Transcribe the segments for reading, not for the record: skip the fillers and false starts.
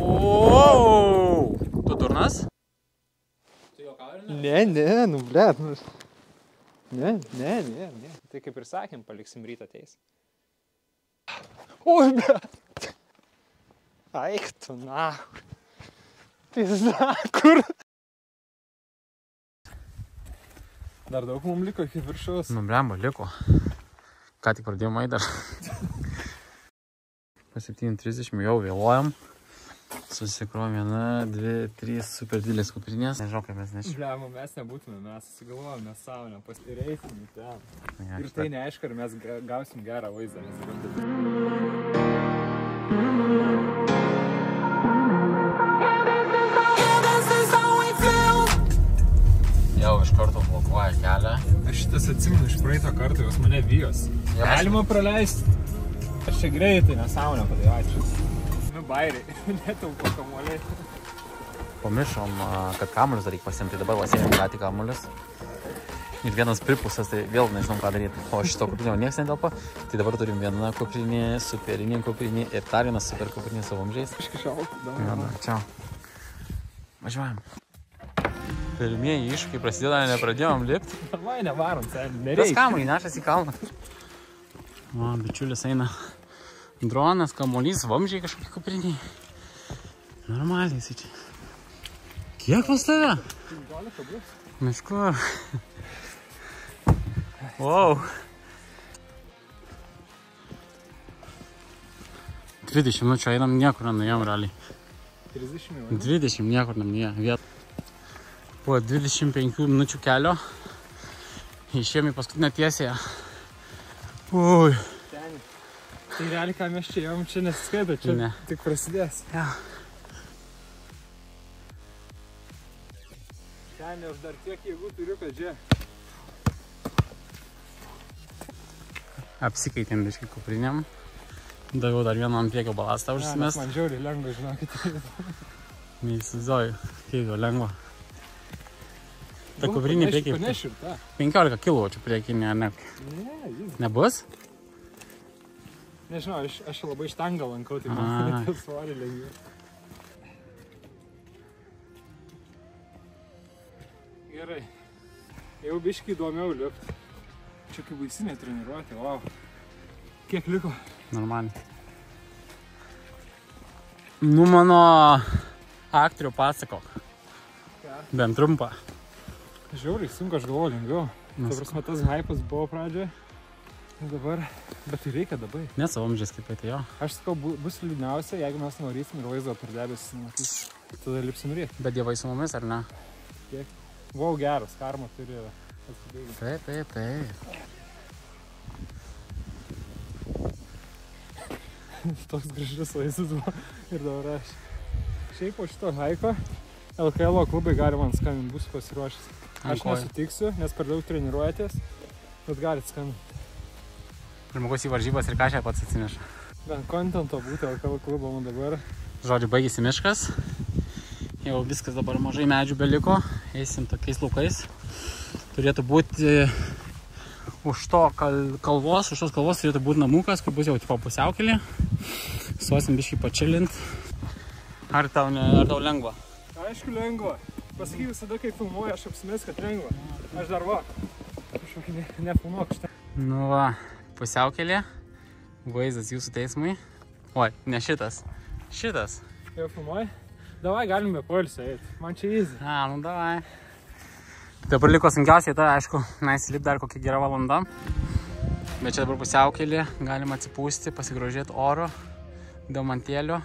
Ooo! Tu durnas? Tu juokauji? Ne, nu blet. Ne. Tai kaip ir sakėm, paliksim rytą ateis. Oi, blet. Aik tu, na. Pizda, kur? Dar daug mums liko iki viršaus. Nu, blemba, liko. Ką tik pradėjom eit dar. Po 7:30 jau vėluojam. Susikrovėm 1, 2, 3 super didelės kuprinės. Nežinau, kaip mes nešim. Blemba, mes nebūtume, mes susigalvojom, mes savo nepasireisim į ten. Ir tai neaišku, ar mes gausim gerą vaizdą. Jau iš karto blokuoja kelią. Aš šitas atsimenu iš praeito karto, jos mane bijos. Galima praleisti. Aš čia greitai nesąmonę padėjau. Nu, bairiai, netaupo kamuoliai. Pamiršom, kad kamuolius dar reikia pasiimti. Dabar vasėjom ką tik kamuolius. Ir vienas pripusas, tai vėl nežinom ką daryti. O šito kuprinio nieks netelpa. Tai dabar turim vieną kuprinį, superinį kuprinį ir dar vieną super kuprinį su vamzdžiais. Aš kažkaip Čia. Važiuojam. Pirmieji iššūkiai prasideda, nepradėjom lipti. Vai, nevarom, nereikia. Tas kamuolį nešas į kalną. O, bičiulis eina. Dronas, kamuolys, vamzdžiai kažkokie kupriniai. Normaliai jisai čia. Kiek pas tave? 15 bus. Mišku. Wow. 20 minučių einam, niekur nenuėjom realiai. 30 minučių. 20 niekur nenuėjom. Po 25 minučių kelio išėjom į paskutinę tiesėje. Ui. Ten. Tai realiai, ką mes čia ėjom, čia nesiskaito, čia Ne. tik prasidės. Ja. Ten, aš dar tiek jėgų turiu, kad čia. Apsikeitėm biškį kuprinėm. Daviau dar vieną ant priekio balastą užsimest. Man žiauriai lengva, žinokit. Neįsivaizduoju, kaip jau lengva. Ta kuprinė priekiai. Panešiu ir tą. 15 kg priekinė, ne? Ne, jis. Nebus? Nežinau, aš labai štangą lankau, tai man tas svorį lengviau. Gerai. Jau biškį įdomiau lipt. Čia kaip baisinė treniruotė, wow. Kiek liko? Normaliai. Nu, mano aktorių pasakok. Ką? Bent trumpą. Žiauriai sunku, aš galvoju lengviau. Ta prasme, tas hypas buvo pradžioje. Dabar, bet tai reikia dabar. Nesavamdžiais kaip atėjo. Aš sakau, bus liūdniausia, jeigu mes nuvarysim ir vaizdo per debesis matys. Tada lipsim ryt. Bet dievai su mumis, ar ne? Kiek? Buvau geras, karma turi atsibaigti. Taip. Toks gražus vaizdas buvo ir dabar aš. Šiaip po šito haiko LKL klubai gali man skambinti, bus pasiruošęs. Aš nesutiksiu, nes per daug treniruojatės, bet galit skambinti. Žmogus į varžybas ir ką čia pats atsineša. Bent kontento būti LKL klubo man dabar. Žodžiu, baigėsi miškas. Jau viskas dabar mažai medžių beliko. Eisim tokiais laukais. Turėtų būti už to kalvos, už tos kalvos turėtų būti namukas, kur bus jau tipo pusiaukelė. Suosim biškį pačilint. Ar tau lengva? Aišku, lengva. Pasakyk visada, kai filmuoju, aš apsimės, kad lengva. Aš dar va, kažkokį nefilmuok šitą. Nu va, pusiaukelė. Vaizdas jūsų teismui. Oi, ne šitas. Šitas. Jau filmuoji? Davai, galim be poilsio eit. Man čia easy. Nu davai. Dabar liko sunkiausiai, tai aišku, įsilip dar kokią gerą valandą. Bet čia dabar pusiaukelė, galima atsipūsti, pasigrožėti oro, diamantėliu.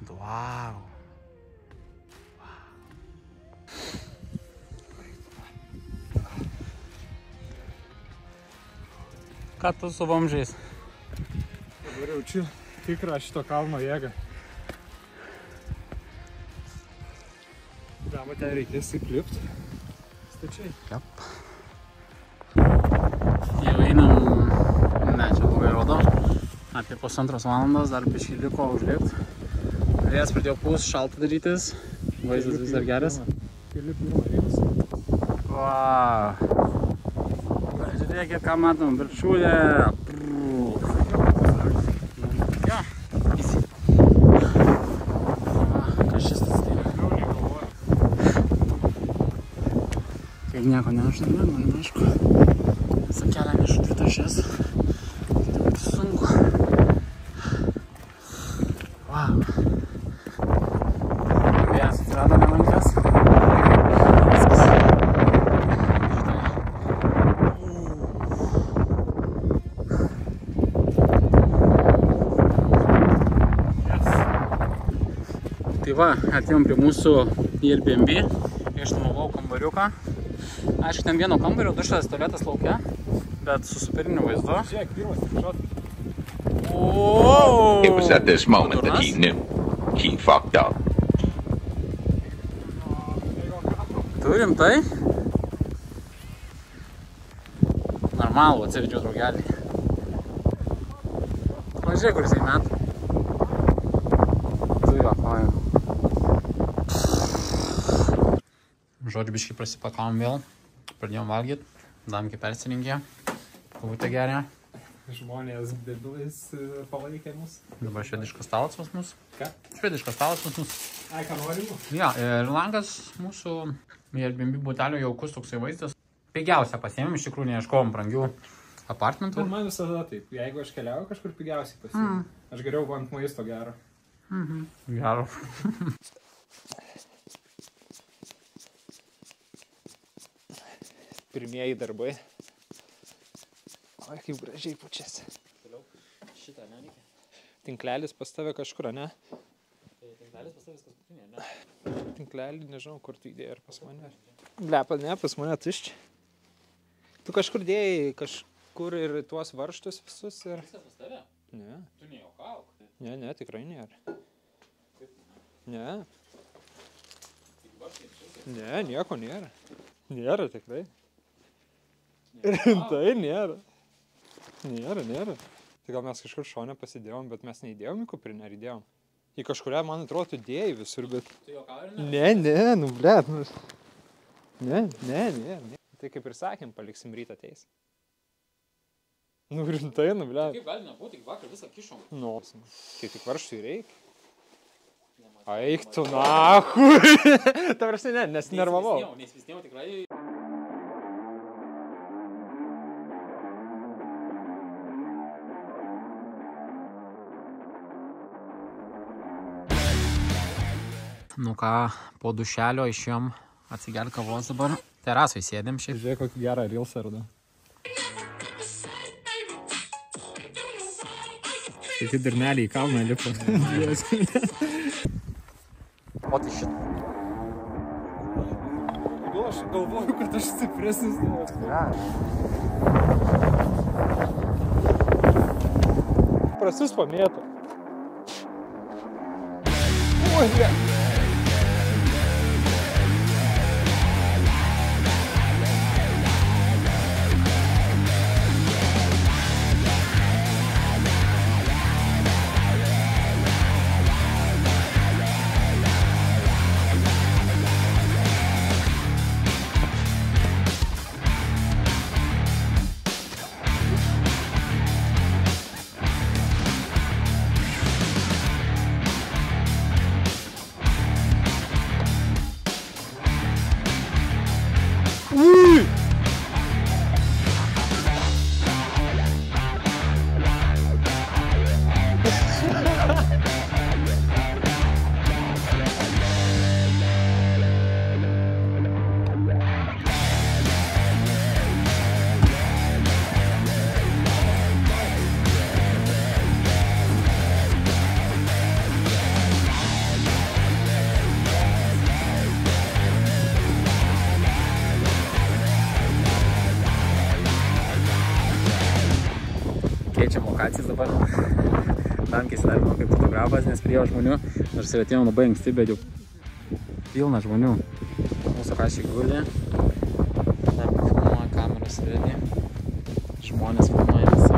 Wow. Ką tu su vamzdžiais? Dabar jaučiu tikrą šito kalno jėgą. Dama, ten reikės įklipt. Stačiai. Jop. Jau einam, ne, čia labai rodo, apie 1,5 valandos, dar biškį liko užlipti. Vėjas pradėjo pūst, šalta darytis, vaizdas vis dar geras. Keli pirmą reikas. Wow. Žiūrėkit, ką matom, viršūnė. Ja, visi. kad nieko nežinau, aišku. Visą kelią nešu 2 tašės. Tai būtų sunku. Wow. Vėjas atsirado nemankas. Viskas. Tai va, atėjom prie mūsų Airbnb. Išnuomavau kambariuką. Aišku, ten vieno kambario, dušas, tualetas lauke, bet su superiniu vaizdu. Žiūrėk, pirmas tikšot. It was at this moment that he knew. He fucked up. Turim tai? Normalų, atsivedžiau draugelį. Pažiūrėk, kur jisai met. Tu jo, paėjau. Žodžiu, biškai prasipakavom vėl. Pradėjom valgyti. Damkiai persirinkė. Pavutė geria. Žmonės debilais palaikė mus. Dabar švediškas stalas pas mus. Ką? Švediškas stalas pas mus. Ai, ką norimu? Ja, ir langas mūsų Airbnb butelio jaukus toksai vaizdas. Pigiausia pasiėmėm, iš tikrųjų neieškovom brangių apartmentų. Bet man visada taip. Jeigu aš keliauju, kažkur pigiausiai pasiėmė. Aš geriau ant maisto gero. Gero. Pirmieji darbai. Oi, kaip gražiai pučiasi. Šitą nereikia. Tinklelis pas tave kažkur, ne? Tai tinklelis pas tavęs paskutinė, ne? Tinklelį, nežinau, kur tu įdėjai, ar pas mane. Blepa, ne, pas mane tuščia. Tu kažkur dėjai, kažkur ir tuos varžtus visus ir... Viskas pas tave? Ne, Tu nejuokauk. ne, tikrai nėra. Ne. Ne, nieko nėra. Nėra tikrai. Rimtai nėra. Nėra. Tai gal mes kažkur šone pasidėjom, bet mes neįdėjom į kuprinę, ar įdėjom? Į kažkurią, man atrodo, tu dėjai visur, bet... Tu juokauji ar ne? Ne, nu blet. Ne. Tai kaip ir sakėm, paliksim rytą ateis. Nu rimtai, nu blet. Kaip gali nebūti, tik vakar visą kišom. Nu, kai tik varštui reikia. Eik tu nahui. Ta prasme, ne, nesinervavau. Neįsvisnėjau tikrai. Nu ką, po dušelio išėjom atsigerti kavos dabar. Terasoj sėdėm šiaip. Žiūrėk, kokį gerą reelsą radau. Tai kaip dirneliai į kalną lipo. O tai šit. Gal aš galvoju, kad aš stipresnis. Prasis pamėto. Oi, ne. Keičiam lokacijas dabar. Dankis darbo kaip fotografas, nes prie žmonių. Nors ir atėjom labai anksti, bet jau pilna žmonių. Mūsų kašiai guli. Dankis filmuoja, kameras vedi. Žmonės filmuoja visi.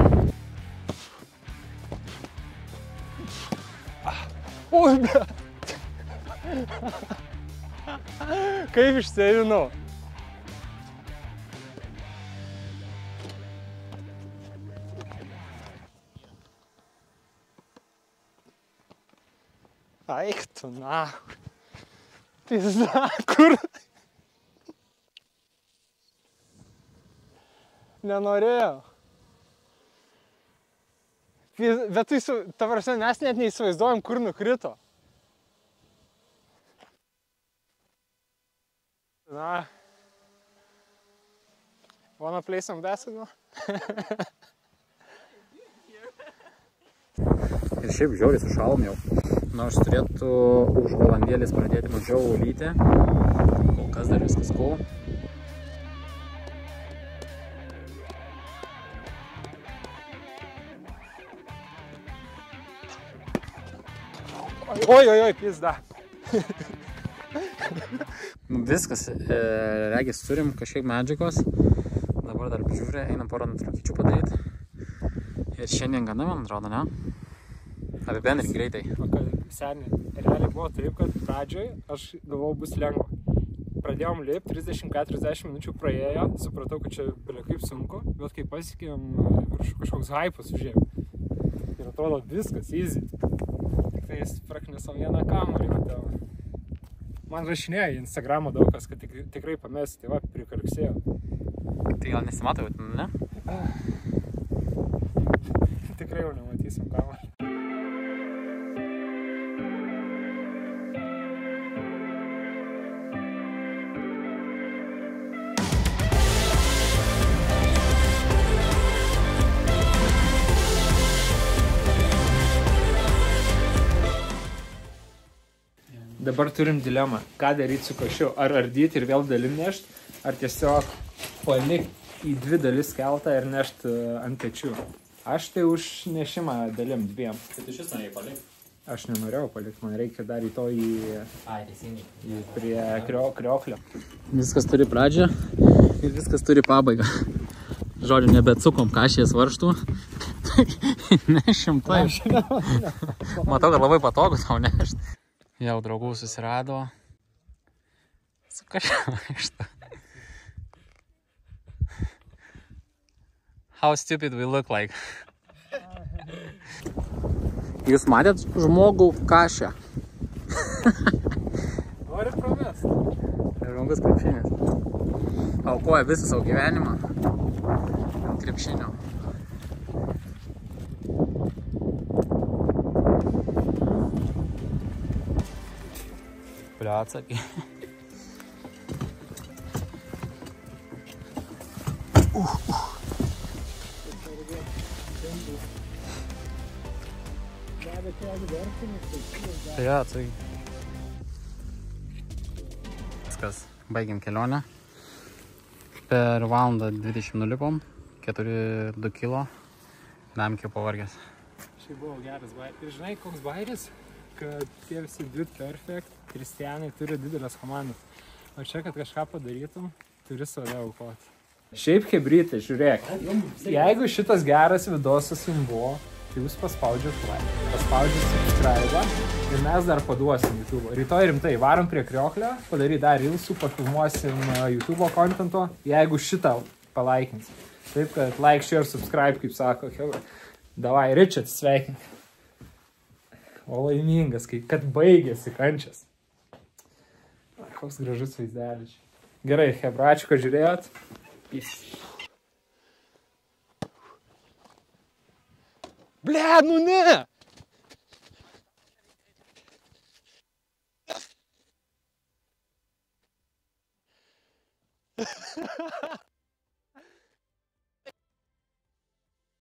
Oi, be. Kaip išsėvinau. Eik tu nahui. Pizda, kur? Nenorėjau. Bet tai, ta prasme, mes net neįsivaizduojam, kur nukrito. Na. Wanna play some basketball? Ir šiaip žiauriai sušalom jau. Nors turėtų už valandėlės pradėti mažiau lyti. Kol kas dar viskas cool. Oi, pizda. Viskas, regis turim kažkiek medžiagos. Dabar dar žiūrė, einam porą nutraukyčių padaryti. Ir šiandien gana, man atrodo, ne? Apibendrink greitai. Seniai, realiai buvo taip, kad pradžioj aš galvojau bus lengva. Pradėjom lipti, 30-40 minučių praėjo, supratau, kad čia belia kaip sunku, bet kai pasiekėm virš kažkoks hypas užėjau. Ir atrodo viskas, easy. Tik tai jis praknisau vieną kamuolį. Man rašinėjo į Instagramą daug kas, kad tikrai pamesti, tai va, prikarksėjau. Tai gal nesimato, ne? Tikrai jau nematysim kamuolį. Dabar turim dilemą, ką daryti su kašiu. Ar ardyti ir vėl dalim nešti, ar tiesiog palikti į dvi dalis keltą ir nešti ant pečių. Aš tai už nešimą dalim dviem. Tai tu šis norėjai palikti? Aš nenorėjau palikti, man reikia dar į to prie krioklio. Viskas turi pradžią ir viskas turi pabaigą. Žodžiu, nebeatsukom kašės varžtų. Nešim taip. Matau, kad labai patogu tau nešti. Jau draugų susirado. Su kažką vaikšto. How stupid we look like. Jūs matėt žmogų kašę? Nori pramest? Žmogus krepšinis. Aukoja visą savo gyvenimą. Krepšinio. Atsakai. Tai atsakai. Viskas, baigėm kelionę. Per valandą 20 nulipom, 4-2 kilo. Namkiau pavargęs. Šiaip buvo geras bairis. Ir žinai, koks bairis? Kad tie visi Dude Perfect kristianai turi didelės komandas. O čia, kad kažką padarytum, turi save aukoti. Šiaip hebrytai, žiūrėk, jeigu šitas geras vidosas jums buvo, tai jūs paspaudžiat like, paspaudžiat subscribe ir mes dar paduosim YouTube. Rytoj rimtai, varom prie krioklio, padaryt dar reelsų, pafilmuosim YouTube contento, jeigu šitą palaikins. Taip, kad like, share, subscribe, kaip sako, davai, Richard, sveikink. O laimingas, kad baigėsi kančias. Koks gražus vaizdelis. Gerai, hebračių, kad žiūrėjot. Ble, nu ne!